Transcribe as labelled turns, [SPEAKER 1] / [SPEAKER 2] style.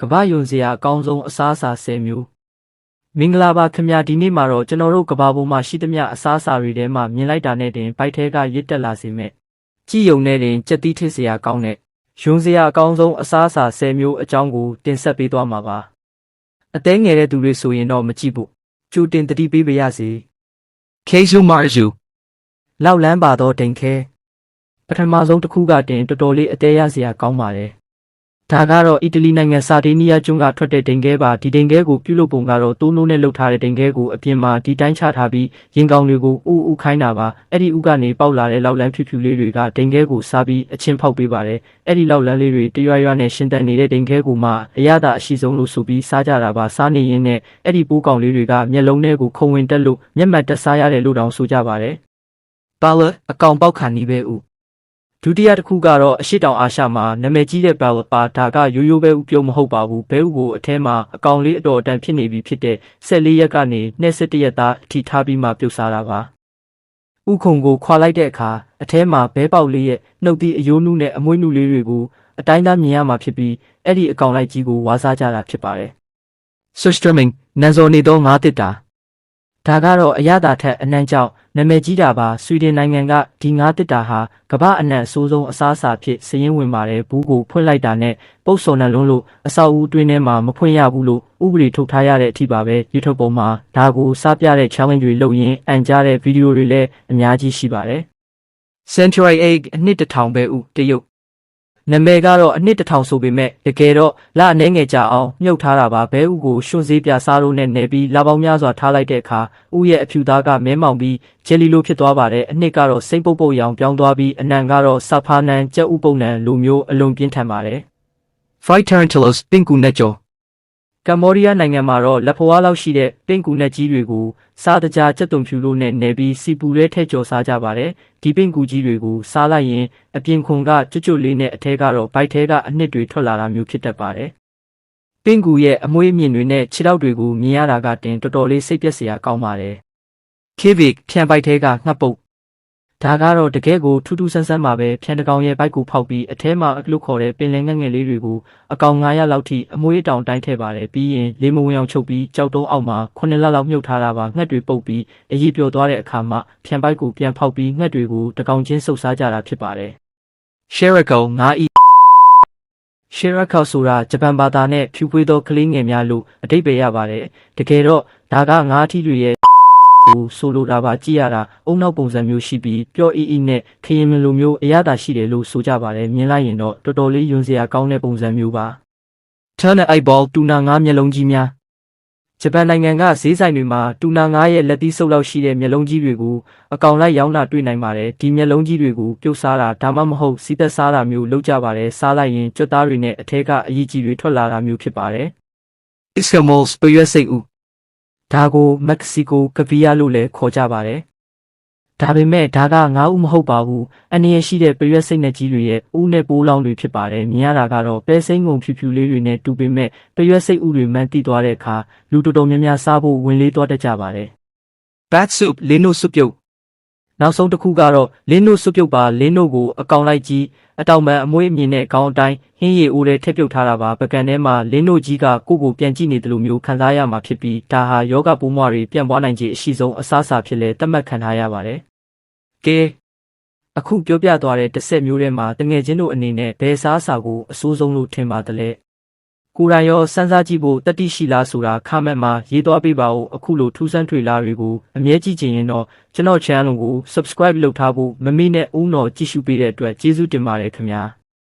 [SPEAKER 1] ကမ္ဘာယွန်စရာအကောင်းဆုံးအစားအစာ10မျိုးမင်္ဂလာပါခင်ဗျာဒီနေ့မှာတော့ကျွန်တော်တို့ကမ္ဘာပေါ်မှာရှိသမျှအစားအစာတွေထဲမှာမြင်လိုက်တာနဲ့တင်ဘိုက်ထဲကရစ်တက်လာစေမဲ့ကြည်ယုံနဲ့တင်ကြက်သီးထစ်စရာကောင်းတဲ့ယွန်စရာအကောင်းဆုံးအစားအစာ10မျိုးအကြောင်းကိုတင်ဆက်ပေးသွားမှာပါအသေးငယ်တဲ့သူတွေဆိုရင်တော့မကြည့်ဖို့ကြိုတင်သတိပေးပါရစေ
[SPEAKER 2] Keju Marju
[SPEAKER 1] လောက်လန်းပါတော့တင်ခဲပထမဆုံးတစ်ခုကတင်တော်တော်လေးအသေးရစရာကောင်းပါတယ်ဒါကတော့အီတလီနိုင်ငံစာဒေးနီးယားကျွန်းကထွက်တဲ့ဒိန်ခဲပါဒီဒိန်ခဲကိုပြုလုပ်ပုံကတော့တိုးနိုးနဲ့လှုပ်ထားတဲ့ဒိန်ခဲကိုအပြင်မှာဒီတိုင်းချထားပြီးရင်ကောင်တွေကိုဥခိုင်းတာပါအဲ့ဒီဥကနေပေါက်လာတဲ့လောက်လန်းဖြူဖြူလေးတွေကဒိန်ခဲကိုစားပြီးအချင်းဖောက်ပေးပါတယ်အဲ့ဒီလောက်လန်းလေးတွေတရွရွနဲ့ရှင်းတက်နေတဲ့ဒိန်ခဲကိုမှအရသာအရှိဆုံးလို့ဆိုပြီးစားကြတာပါစားနေရင်းနဲ့အဲ့ဒီပိုးကောင်လေးတွေကမျက်လုံးထဲကိုခုံဝင်တက်လို့မျက်မှန်တက်စားရတယ်လို့တောင်ဆိုကြပါတယ်ပါလအကောင်ပေါက်ခါနီးပဲဥဒုတိယတစ်ခုကတော့အရှိတောင်အာရှမှာနာမည်ကြီးတဲ့ဘယ်ပါဒါကရိုးရိုးပဲဥပြုံးမဟုတ်ပါဘူးဘဲဥကိုအထဲမှာအကောင်လေးအတော်အတန်ဖြစ်နေပြီဖြစ်တဲ့14ရက်ကနေ21ရက်သားအထိထားပြီးမှပြုတ်စားတာပါဥခုံကိုခွာလိုက်တဲ့အခါအထဲမှာဘဲပေါက်လေးရဲ့နှုတ်သီးအယိုးနုနဲ့အမွှေးနုလေးတွေကိုအတိုင်းသားမြင်ရမှာဖြစ်ပြီးအဲ့ဒီအကောင်လိုက်ကြီးကိုဝါစားကြတာဖြစ်ပါတယ်
[SPEAKER 2] Surströmming နန်ဇော်နေသောငါးတစ်တာ
[SPEAKER 1] ဒါကတော့အရသာထက်အနှံ့ကြောင့်နာမည်ကြီးတာပါဆွီဒင်နိုင်ငံကဒီငါးတစ်တာဟာကမ္ဘာအနှံ့အဆိုးဆုံးအစားအစာဖြစ်စည်ရင်းဝင်ပါတယ်ဘူးကိုဖွင့်လိုက်တာနဲ့ပုတ်စော်နှလုံးလို့အဆောက်အဦတွင်းထဲမှာမဖွင့်ရဘူးလို့ဥပဒေထုတ်ထားရတဲ့အထိပါပဲ YouTube ပေါ်မှာဒါကိုစားပြတဲ့ challenge တွေလုပ်ရင်းအန်ကြတဲ့ဗီဒီယိုတွေလည်းအများကြီးရှိပါတယ်
[SPEAKER 2] Century Egg
[SPEAKER 1] အနှစ်1000ပဲဥတရုတ်နာမည်ကတော့အနှစ်1000ဆိုပေမဲ့တကယ်တော့လအနေငယ်ကြအောင်မြုပ်ထားတာပါဘဲဥကိုရွှွန်စေးပြစားလို့နဲ့နေပြီးလပေါင်းများစွာထားလိုက်တဲ့အခါဥရဲ့အဖြူသားကမဲမောင်ပြီးဂျယ်လီလိုဖြစ်သွားပါတယ်အနှစ်ကတော့စိမ့်ပုတ်ပုတ်ရောင်ပြောင်းသွားပြီးအနံကတော့ဆာဖာနန်ကြက်ဥပုံနံလိုမျိုးအလွန်ပြင်းထန်ပါတယ်
[SPEAKER 2] Fried Tarantulas ပင်ကူနဲ့ကြော်
[SPEAKER 1] ကမ္ဘောဒီးယားနိုင်ငံမှာတော့လက်ဖွားလောက်ရှိတဲ့ပင်ကူနဲ့ကြီးတွေကိုစားတကြားကြက်သွန်ဖြူလို့နဲ့နေပြီးစီပူရဲထဲကျော်စားကြပါတယ်ဒီပင်ကူကြီးတွေကိုစားလိုက်ရင်အပြင်ခွန်ကကျွတ်လေးနဲ့အထဲကတော့ဘိုက်ထဲကအနှစ်တွေထွက်လာတာမျိုးဖြစ်တတ်ပါတယ်ပင်ကူရဲ့အမွှေးအမြင့်တွေနဲ့ခြေထောက်တွေကိုမြင်ရတာကတင်တော်တော်လေးစိတ်ပျက်စရာကောင်းပါတယ်
[SPEAKER 2] Kivik
[SPEAKER 1] ဖြန်ဘိုက်ထဲကငှက်ပုတ်ဒါကတော့တကယ်ကိုထူးထူးဆန်းဆန်းပါပဲဖြန်တကောင်ရဲ့ဘိုက်ကိုဖောက်ပြီးအထဲမှာအကလုခေါ်တဲ့ပင်လယ်ငှက်ငယ်လေးတွေကိုအကောင်900လောက်ထိအမွှေးအတောင်တိုင်းထည့်ပါတယ်ပြီးရင်လေးမဝင်အောင်ချုပ်ပြီးကြောက်တုံးအောက်မှာ9လလောက်မြုပ်ထားတာပါငှက်တွေပုတ်ပြီးအရေးပြောသွားတဲ့အခါမှာဖြန်ဘိုက်ကိုပြန်ဖောက်ပြီးငှက်တွေကိုတကောင်ချင်းစုပ်စားကြတာဖြစ်ပါတယ်
[SPEAKER 2] Shirako ငါးဤ
[SPEAKER 1] Shirako ဆိုတာဂျပန်ဘာသာနဲ့ဖြူပွေးသောကလေးငယ်များလို့အဓိပ္ပာယ်ရပါတယ်တကယ်တော့ဒါကငါးထီးတွေရဲ့ကိုဆိုလိုတာပါကြည့်ရတာအုံနောက်ပုံစံမျိုးရှိပြီးပျော့အီနဲ့ခရင်မလိုမျိုးအရသာရှိတယ်လို့ဆိုကြပါတယ်မြင်လိုက်ရင်တော့တော်တော်လေးယွန်စရာကောင်းတဲ့ပုံစံမျိုးပါ
[SPEAKER 2] Tuna eyeball
[SPEAKER 1] တူနာငါးမျက်လုံးကြီးများဂျပန်နိုင်ငံကဈေးဆိုင်တွေမှာတူနာငါးရဲ့လက်သီးဆုပ်လောက်ရှိတဲ့မျက်လုံးကြီးတွေကိုအကောင်လိုက်ရောင်းတာတွေ့နိုင်ပါတယ်ဒီမျက်လုံးကြီးတွေကိုပြုတ်စားတာဒါမှမဟုတ်စီးသက်စားတာမျိုးလုပ်ကြပါတယ်စားလိုက်ရင်ကြွက်သားတွေနဲ့အထက်ကအရည်ကြီးတွေထွက်လာတာမျိုးဖြစ်ပါတယ်
[SPEAKER 2] Eskimos ပရွက်စိတ်ဥ
[SPEAKER 1] ဒါကိုမက္ကဆီကိုကဗီယာလို့လည်းခေါ်ကြပါတယ်ဒါပေမဲ့ဒါကငါးဥမဟုတ်ပါဘူးအနေရရှိတဲ့ပရွက်စိတ်နဲ့ကြီးတွေရဲ့ဥနဲ့ပိုးလောင်းတွေဖြစ်ပါတယ်မြင်ရတာကတော့ပဲစိမ့်ငုံဖြူဖြူလေးတွေနဲ့တူပေမဲ့ပရွက်စိတ်ဥတွေမှန်တိသွားတဲ့အခါလူတော်တော်များများစားဖို့ဝင်လေးသွားတတ်ကြပါတယ်
[SPEAKER 2] Bat soup လင်းနို့စွပ်ပြုတ်
[SPEAKER 1] နောက်ဆုံးတစ်ခုကတော့လင်းနို့စွပ်ပြုတ်ပါလင်းနို့ကိုအကောင်လိုက်ကြီးအတောင်ပံအမွှေးအမြင်နဲ့ခေါင်းအတိုင်းဟင်းရည်အိုးထဲထည့်ပြုတ်ထားတာပါပကံထဲမှာလင်းနို့ကြီးကကိုယ့်ကိုပြန်ကြည့်နေတယ်လို့မျိုးခံစားရမှာဖြစ်ပြီးဒါဟာယောဂပိုးမွှားတွေပြန့်ပွားနိုင်ခြေအရှိဆုံးအစားအစာဖြစ်လဲသတ်မှတ်ခံထားရပါတယ်ကဲအခုပြောပြသွားတဲ့10မျိုးထဲမှာတငယ်ချင်းတို့အနေနဲ့ဘယ်စားအစာကိုအဆိုးဆုံးလို့ထင်ပါသလဲကိုယ်တိုင်ရောစမ်းစားကြည့်ဖို့တတိရှိလားဆိုတာခမန့်မှာရေးသွားပေးပါဦးအခုလိုထူးဆန်းထွေလာတွေကိုအမြဲကြည့်ချင်ရင်တော့ကျွန်တော် channel ကို subscribe လုပ်ထားဖို့မမေ့နဲ့ဦးတော်ကြည့်ရှုပေးတဲ့အတွက်ကျေးဇူးတင်ပါတယ်ခင်ဗျာ